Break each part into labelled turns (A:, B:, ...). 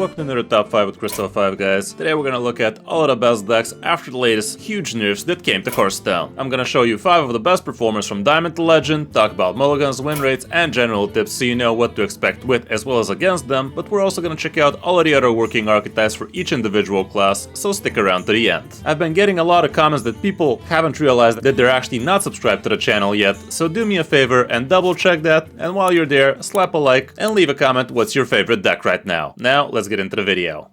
A: Welcome to another Top 5 with Kris 5, guys. Today we're gonna look at all of the best decks after the latest huge nerfs that came to Hearthstone. I'm gonna show you 5 of the best performers from Diamond to Legend, talk about mulligans, win rates, and general tips so you know what to expect with as well as against them, but we're also gonna check out all of the other working archetypes for each individual class, so stick around to the end. I've been getting a lot of comments that people haven't realized that they're actually not subscribed to the channel yet, so do me a favor and double check that, and while you're there, slap a like and leave a comment what's your favorite deck right now. Now, let's get into the video.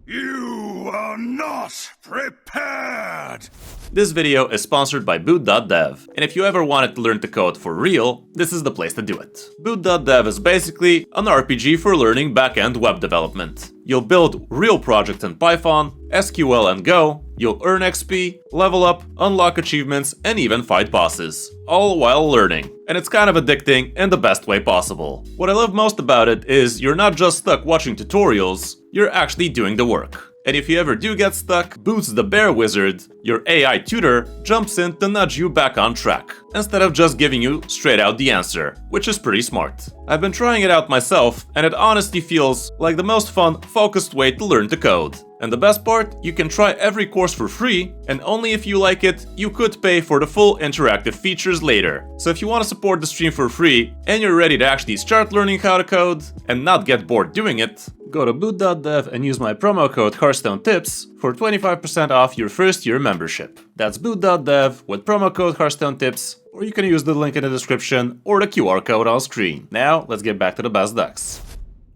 B: You are not prepared!
A: This video is sponsored by Boot.dev, and if you ever wanted to learn to code for real, this is the place to do it. Boot.dev is basically an RPG for learning back-end web development. You'll build real projects in Python, SQL and Go, you'll earn XP, level up, unlock achievements, and even fight bosses, all while learning. And it's kind of addicting in the best way possible. What I love most about it is you're not just stuck watching tutorials, you're actually doing the work. And if you ever do get stuck, Boots the Bear Wizard, your AI tutor, jumps in to nudge you back on track, instead of just giving you straight out the answer, which is pretty smart. I've been trying it out myself, and it honestly feels like the most fun, focused way to learn to code. And the best part, you can try every course for free, and only if you like it, you could pay for the full interactive features later. So if you want to support the stream for free, and you're ready to actually start learning how to code, and not get bored doing it, go to boot.dev and use my promo code HearthstoneTips for 25% off your first year membership. That's boot.dev with promo code HearthstoneTips, or you can use the link in the description or the QR code on screen. Now, let's get back to the best decks.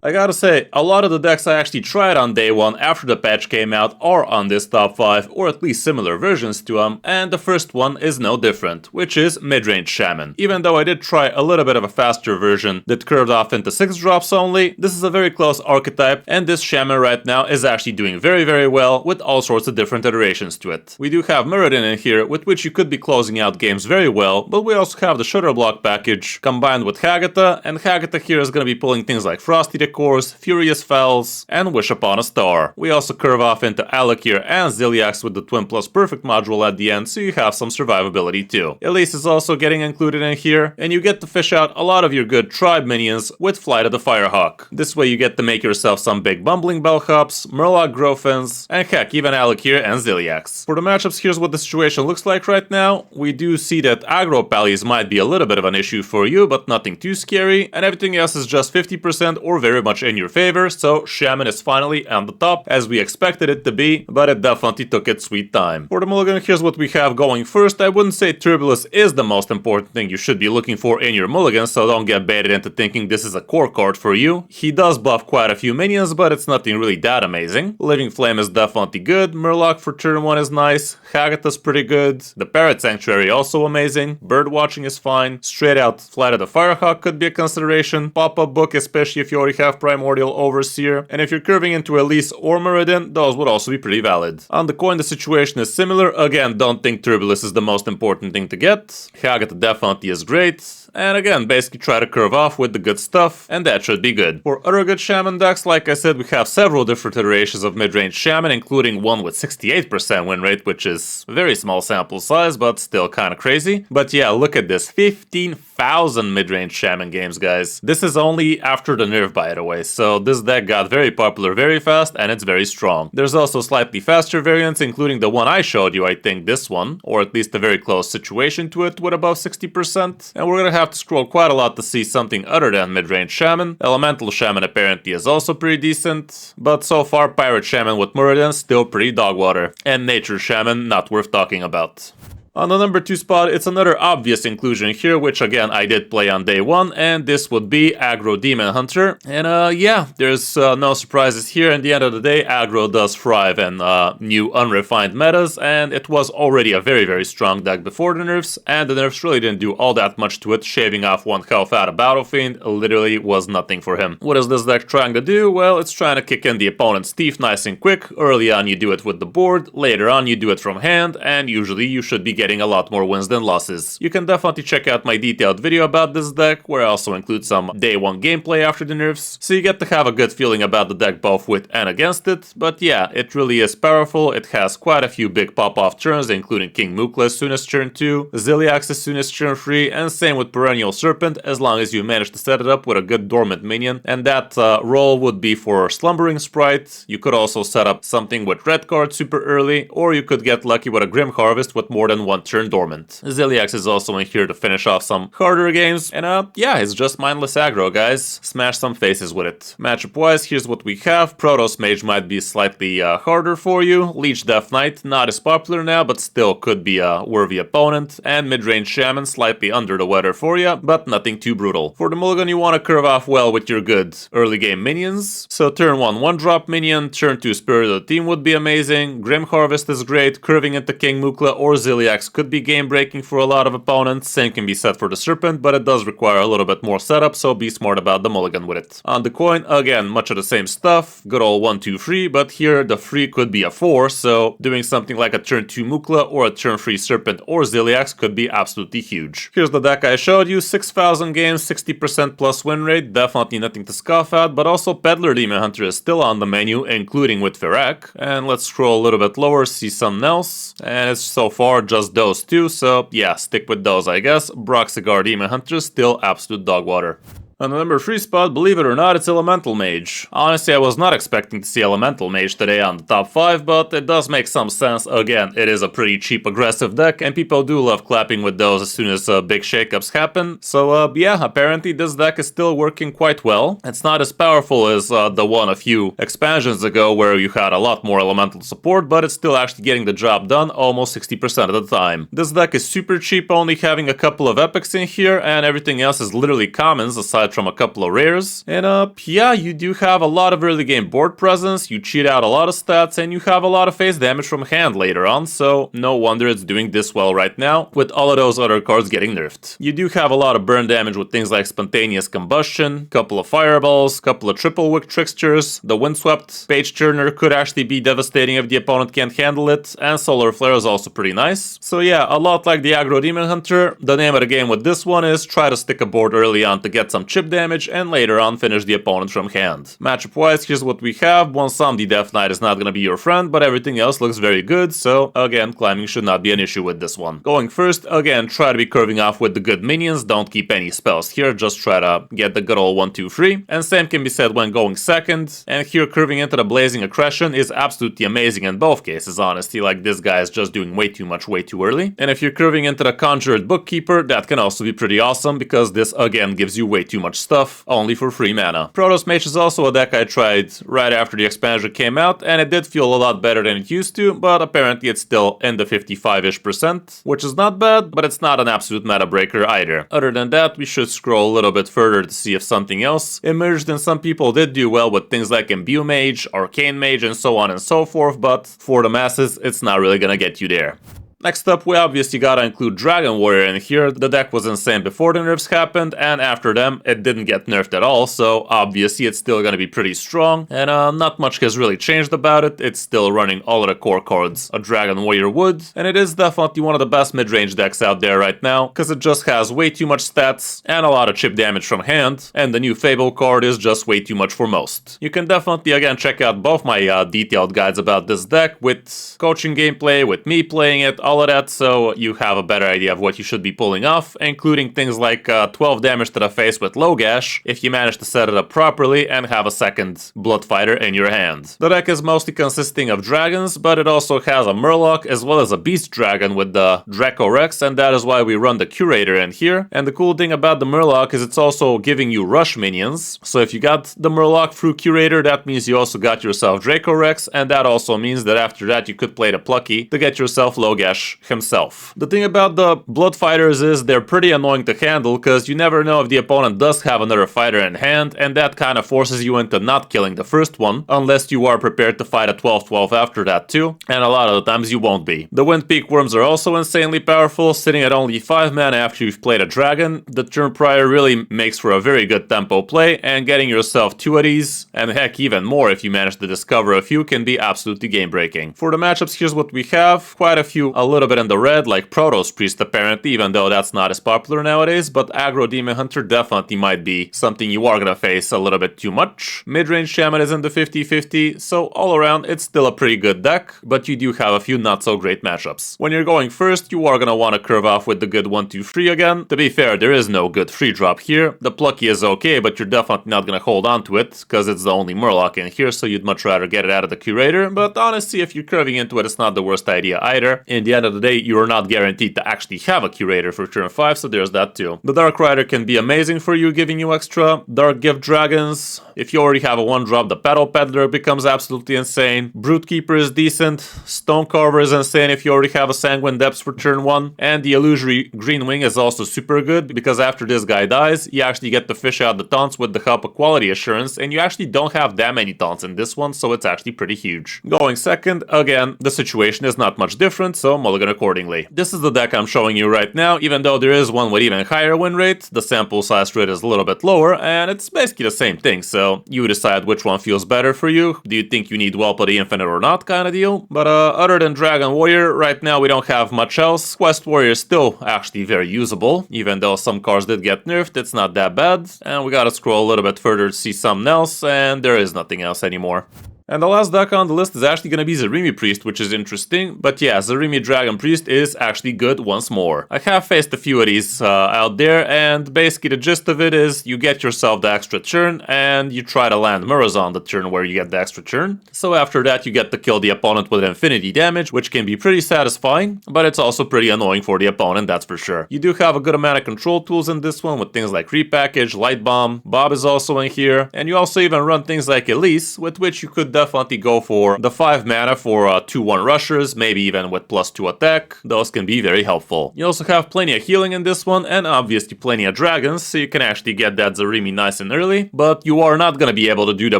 A: I gotta say, a lot of the decks I actually tried on day one after the patch came out are on this top 5, or at least similar versions to them, and the first one is no different, which is Midrange Shaman. Even though I did try a little bit of a faster version that curved off into 6 drops only, this is a very close archetype, and this Shaman right now is actually doing very well with all sorts of different iterations to it. We do have Muradin in here, with which you could be closing out games very well, but we also have the Shutter Block package combined with Hagata, and Hagata here is gonna be pulling things like Frosty the Course, Furious Fells, and Wish Upon a Star. We also curve off into Alakir and Ziliax with the Twin Plus Perfect module at the end, so you have some survivability too. Elise is also getting included in here, and you get to fish out a lot of your good tribe minions with Flight of the Firehawk. This way you get to make yourself some big Bumbling Bellhops, Murloc Grofins, and heck, even Alakir and Ziliax. For the matchups, here's what the situation looks like right now. We do see that aggro pallies might be a little bit of an issue for you, but nothing too scary, and everything else is just 50% or very much in your favor, so Shaman is finally on the top, as we expected it to be, but it definitely took its sweet time. For the mulligan, here's what we have going first. I wouldn't say Turbulus is the most important thing you should be looking for in your mulligan, so don't get baited into thinking this is a core card for you. He does buff quite a few minions, but it's nothing really that amazing. Living Flame is definitely good, Murloc for turn 1 is nice, Hagata's pretty good, the Parrot Sanctuary also amazing, Bird Watching is fine, straight out Flight of the Firehawk could be a consideration, Pop-Up Book especially if you already have Primordial Overseer, and if you're curving into Elise or Muradin, those would also be pretty valid. On the coin, the situation is similar. Again, don't think Turbulus is the most important thing to get. Hagata definitely is great. And again, basically try to curve off with the good stuff, and that should be good. For other good Shaman decks, like I said, we have several different iterations of midrange Shaman, including one with 68% win rate, which is a very small sample size, but still kind of crazy. But yeah, look at this, 15,000 midrange Shaman games, guys. This is only after the nerf, by the way, so this deck got very popular very fast, and it's very strong. There's also slightly faster variants, including the one I showed you, I think this one, or at least a very close situation to it with above 60%, and we're gonna have to scroll quite a lot to see something other than midrange Shaman. Elemental Shaman apparently is also pretty decent, but so far Pirate Shaman with Muradin still pretty dog water, and Nature Shaman not worth talking about. On the number 2 spot, it's another obvious inclusion here, which again I did play on day 1, and this would be Aggro Demon Hunter. And yeah, there's no surprises here. In the end of the day, aggro does thrive in new unrefined metas, and it was already a very strong deck before the nerfs, and the nerfs really didn't do all that much to it. Shaving off 1 health out of Battle Fiend literally was nothing for him. What is this deck trying to do? Well, it's trying to kick in the opponent's teeth nice and quick. Early on you do it with the board, later on you do it from hand, and usually you should be getting getting a lot more wins than losses. You can definitely check out my detailed video about this deck, where I also include some day 1 gameplay after the nerfs, so you get to have a good feeling about the deck both with and against it. But yeah, it really is powerful. It has quite a few big pop-off turns, including King Mukla as soon as turn 2, Ziliax as soon as turn 3, and same with Perennial Serpent, as long as you manage to set it up with a good dormant minion, and that role would be for Slumbering Sprite. You could also set up something with red card super early, or you could get lucky with a Grim Harvest with more than 1 turn dormant. Ziliax is also in here to finish off some harder games, and yeah, it's just mindless aggro, guys. Smash some faces with it. Matchup wise, here's what we have. Protoss Mage might be slightly harder for you. Leech Death Knight, not as popular now, but still could be a worthy opponent. And mid-range Shaman, slightly under the weather for you, but nothing too brutal. For the mulligan, you want to curve off well with your good early game minions. So turn 1, 1-drop minion, turn 2 Spirit of the Team would be amazing. Grim Harvest is great, curving into King Mukla or Ziliax could be game-breaking for a lot of opponents. Same can be said for the Serpent, but it does require a little bit more setup, so be smart about the mulligan with it. On the coin, again, much of the same stuff. Good old 1, 2, 3, but here the 3 could be a 4, so doing something like a turn 2 Mukla or a turn 3 Serpent or Ziliax could be absolutely huge. Here's the deck I showed you, 6,000 games, 60% plus win rate, definitely nothing to scoff at, but also Peddler Demon Hunter is still on the menu, including with Firak. And let's scroll a little bit lower, see something else, and it's so far just those two, so yeah, stick with those I guess. Broxigar Demon Hunter still absolute dog water. On the number 3 spot, believe it or not, it's Elemental Mage. Honestly, I was not expecting to see Elemental Mage today on the top 5, but it does make some sense. Again, it is a pretty cheap aggressive deck, and people do love clapping with those as soon as big shakeups happen. So yeah, apparently this deck is still working quite well. It's not as powerful as the one a few expansions ago where you had a lot more elemental support, but it's still actually getting the job done almost 60% of the time. This deck is super cheap, only having a couple of epics in here, and everything else is literally commons aside from a couple of rares. And yeah, you do have a lot of early game board presence, you cheat out a lot of stats, and you have a lot of face damage from hand later on, so no wonder it's doing this well right now, with all of those other cards getting nerfed. You do have a lot of burn damage with things like Spontaneous Combustion, couple of Fireballs, couple of Triple Wick Tricksters, the Windswept Page Turner could actually be devastating if the opponent can't handle it, and Solar Flare is also pretty nice. So yeah, a lot like the Aggro Demon Hunter, the name of the game with this one is try to stick a board early on to get some chip damage and later on finish the opponent from hand. Matchup wise, here's what we have. One Somdi Death Knight is not gonna be your friend, but everything else looks very good, so again, climbing should not be an issue with this one. Going first, again, try to be curving off with the good minions, don't keep any spells here, just try to get the good old 1, 2, 3, and same can be said when going second, and here curving into the Blazing Accretion is absolutely amazing in both cases, honestly, like this guy is just doing way too much way too early, and if you're curving into the Conjured Bookkeeper, that can also be pretty awesome, because this again gives you way too much stuff, only for free mana. Protoss Mage is also a deck I tried right after the expansion came out, and it did feel a lot better than it used to, but apparently it's still in the 55-ish%, which is not bad, but it's not an absolute meta breaker either. Other than that, we should scroll a little bit further to see if something else emerged, and some people did do well with things like Imbue Mage, Arcane Mage, and so on and so forth, but for the masses, it's not really gonna get you there. Next up, we obviously gotta include Dragon Warrior in here. The deck was insane before the nerfs happened, and after them, it didn't get nerfed at all, so obviously it's still gonna be pretty strong, and not much has really changed about it. It's still running all of the core cards a Dragon Warrior would, and it is definitely one of the best mid-range decks out there right now, because it just has way too much stats and a lot of chip damage from hand, and the new Fable card is just way too much for most. You can definitely, again, check out both my detailed guides about this deck, with coaching gameplay, with me playing it, all of that, so you have a better idea of what you should be pulling off, including things like 12 damage to the face with low gash, if you manage to set it up properly and have a second Blood Fighter in your hand. The deck is mostly consisting of dragons, but it also has a Murloc as well as a Beast Dragon with the Draco Rex, and that is why we run the Curator in here. And the cool thing about the Murloc is it's also giving you rush minions, so if you got the Murloc through Curator, that means you also got yourself Draco Rex, and that also means that after that you could play the Plucky to get yourself low gash himself. The thing about the Blood Fighters is they're pretty annoying to handle, because you never know if the opponent does have another fighter in hand, and that kind of forces you into not killing the first one, unless you are prepared to fight a 12-12 after that too, and a lot of the times you won't be. The Windpeak Worms are also insanely powerful, sitting at only 5 mana after you've played a dragon. The turn prior really makes for a very good tempo play, and getting yourself 2 of these, and heck even more if you manage to discover a few, can be absolutely game breaking. For the matchups, here's what we have. Quite a few little bit in the red, like Protoss Priest apparently, even though that's not as popular nowadays, but Aggro Demon Hunter definitely might be something you are gonna face a little bit too much. Mid-range Shaman is in the 50-50, so all around it's still a pretty good deck, but you do have a few not so great matchups. When you're going first, you are gonna want to curve off with the good 1-2-3 again. To be fair, there is no good free drop here. The Plucky is okay, but you're definitely not gonna hold on to it, because it's the only Murloc in here, so you'd much rather get it out of the Curator, but honestly, if you're curving into it, it's not the worst idea either. In the end of the day, you are not guaranteed to actually have a Curator for turn 5, so there's that too. The Dark Rider can be amazing for you, giving you extra. Dark Gift Dragons, if you already have a 1-drop, the Petal Peddler becomes absolutely insane. Brute Keeper is decent. Stone Carver is insane if you already have a Sanguine Depths for turn 1. And the Illusory Green Wing is also super good, because after this guy dies, you actually get to fish out the taunts with the help of Quality Assurance, and you actually don't have that many taunts in this one, so it's actually pretty huge. Going second, again, the situation is not much different, so mulligan accordingly. This is the deck I'm showing you right now, even though there is one with even higher win rate, the sample size rate is a little bit lower, and it's basically the same thing, so you decide which one feels better for you. Do you think you need Whelp of the Infinite or not, kind of deal? But other than Dragon Warrior, right now we don't have much else. Quest Warrior is still actually very usable, even though some cards did get nerfed, it's not that bad. And we gotta scroll a little bit further to see something else, and there is nothing else anymore. And the last deck on the list is actually going to be Zarimi Priest, which is interesting. But yeah, Zarimi Dragon Priest is actually good once more. I have faced a few of these out there, and basically the gist of it is you get yourself the extra turn, and you try to land Muraz on the turn where you get the extra turn. So after that, you get to kill the opponent with infinity damage, which can be pretty satisfying, but it's also pretty annoying for the opponent, that's for sure. You do have a good amount of control tools in this one with things like Repackage, Light Bomb, Bob is also in here, and you also even run things like Elise, with which you could definitely go for the 5 mana for 2-1 rushers, maybe even with +2 attack. Those can be very helpful. You also have plenty of healing in this one, and obviously plenty of dragons, so you can actually get that Zarimi nice and early, but you are not going to be able to do the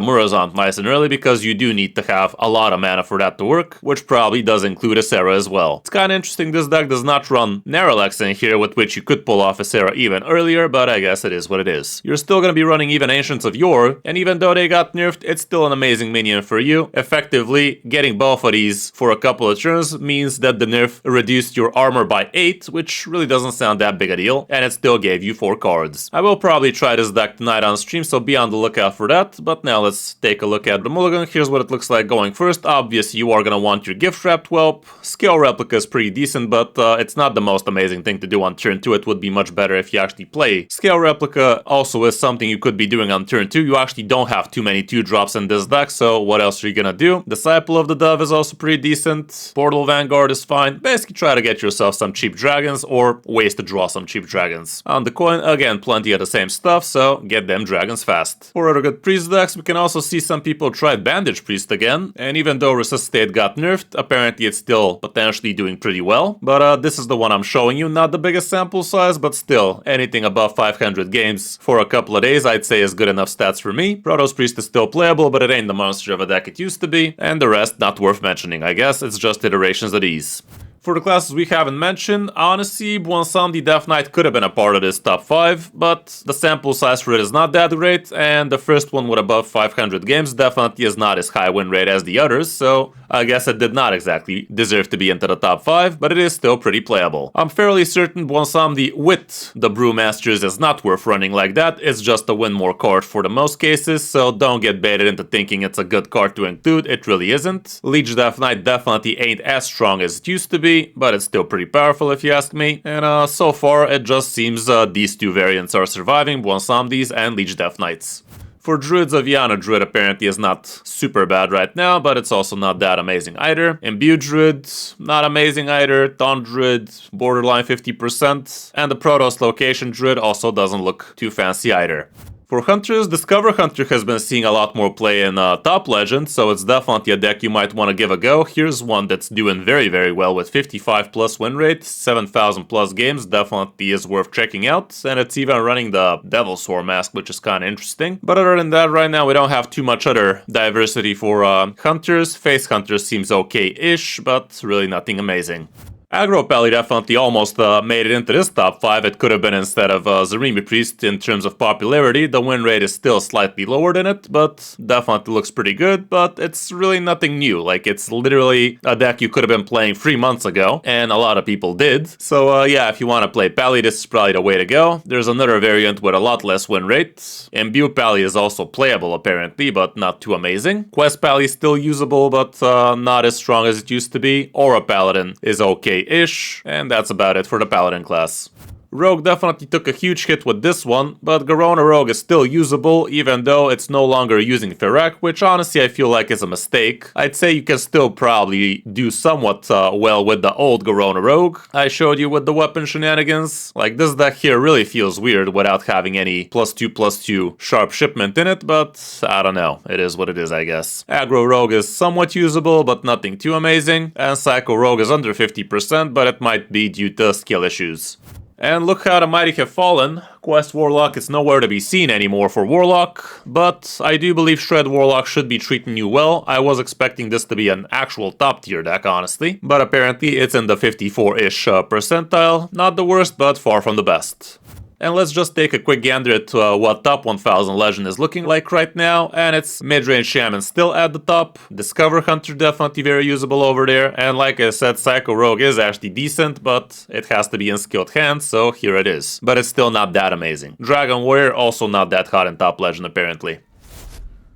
A: Murazant nice and early because you do need to have a lot of mana for that to work, which probably does include a Sarah as well. It's kind of interesting this deck does not run Naralex in here, with which you could pull off a Sarah even earlier, but I guess it is what it is. You're still going to be running even Ancients of Yore, and even though they got nerfed, it's still an amazing minion for you. Effectively, getting both of these for a couple of turns means that the nerf reduced your armor by 8, which really doesn't sound that big a deal, and it still gave you 4 cards. I will probably try this deck tonight on stream, so be on the lookout for that, but now let's take a look at the mulligan. Here's what it looks like going first. Obviously, you are going to want your Gift Wrapped Whelp. Scale Replica is pretty decent, but it's not the most amazing thing to do on turn 2. It would be much better if you actually play. Scale Replica also is something you could be doing on turn 2. You actually don't have too many 2-drops in this deck, so what else are you gonna do? Disciple of the Dove is also pretty decent. Portal Vanguard is fine. Basically try to get yourself some cheap dragons or ways to draw some cheap dragons. On the coin, again, plenty of the same stuff, so get them dragons fast. For other good priest decks, we can also see some people try Bandage Priest again, and even though Resuscitate got nerfed, apparently it's still potentially doing pretty well. But this is the one I'm showing you, not the biggest sample size, but still, anything above 500 games for a couple of days I'd say is good enough stats for me. Protoss Priest is still playable, but it ain't the monster of a deck it used to be, and the rest not worth mentioning, I guess. It's just iterations of these. For the classes we haven't mentioned, honestly, Bwonsamdi Death Knight could have been a part of this top 5, but the sample size for it is not that great, and the first one with above 500 games definitely is not as high win rate as the others, so I guess it did not exactly deserve to be into the top 5, but it is still pretty playable. I'm fairly certain Bwonsamdi with the Brewmasters is not worth running like that. It's just a win more card for the most cases, so don't get baited into thinking it's a good card to include. It really isn't. Leech Death Knight definitely ain't as strong as it used to be, but it's still pretty powerful if you ask me, and so far it just seems these two variants are surviving, Bwonsamdis and Leech Death Knights. For Druids of Yana, Druid apparently is not super bad right now, but it's also not that amazing either. Imbue Druid, not amazing either. Taunt Druid, borderline 50%, and the Protoss Location Druid also doesn't look too fancy either. For Hunters, Discover Hunter has been seeing a lot more play in Top Legend, so it's definitely a deck you might want to give a go. Here's one that's doing very, very well with 55+ win rate, 7,000+ games, definitely is worth checking out, and it's even running the Devil's War Mask, which is kind of interesting. But other than that, right now we don't have too much other diversity for Hunters. Face Hunters seems okay-ish, but really nothing amazing. Aggro Pally definitely almost made it into this top 5. It could have been instead of Zarimi Priest in terms of popularity. The win rate is still slightly lower than it, but definitely looks pretty good. But it's really nothing new. Like, it's literally a deck you could have been playing 3 months ago, and a lot of people did. So yeah, if you want to play Pally, this is probably the way to go. There's another variant with a lot less win rate. Imbue Pally is also playable apparently, but not too amazing. Quest Pally is still usable, but not as strong as it used to be. Aura Paladin is okay-ish, and that's about it for the Paladin class. Rogue definitely took a huge hit with this one, but Garona Rogue is still usable, even though it's no longer using Ferrac, which honestly I feel like is a mistake. I'd say you can still probably do somewhat well with the old Garona Rogue I showed you with the weapon shenanigans. Like, this deck here really feels weird without having any +2/+2 sharp shipment in it, but I don't know. It is what it is, I guess. Aggro Rogue is somewhat usable, but nothing too amazing, and Psycho Rogue is under 50%, but it might be due to skill issues. And look how the mighty have fallen. Quest Warlock is nowhere to be seen anymore for Warlock, but I do believe Shred Warlock should be treating you well. I was expecting this to be an actual top tier deck, honestly, but apparently it's in the 54-ish percentile. Not the worst, but far from the best. And let's just take a quick gander at what top 1000 Legend is looking like right now, and it's Midrange Shaman still at the top, Discover Hunter definitely very usable over there, and like I said, Psycho Rogue is actually decent, but it has to be in skilled hands, so here it is. But it's still not that amazing. Dragon Warrior also not that hot in top Legend apparently.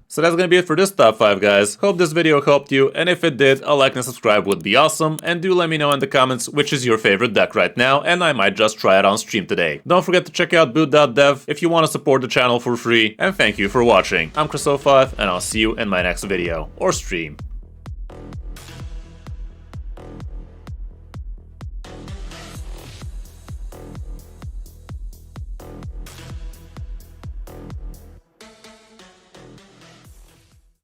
A: So that's gonna be it for this top 5, guys. Hope this video helped you, and if it did, a like and subscribe would be awesome, and do let me know in the comments which is your favorite deck right now, and I might just try it on stream today. Don't forget to check out boot.dev if you want to support the channel for free, and thank you for watching. I'm Kris05, and I'll see you in my next video, or stream.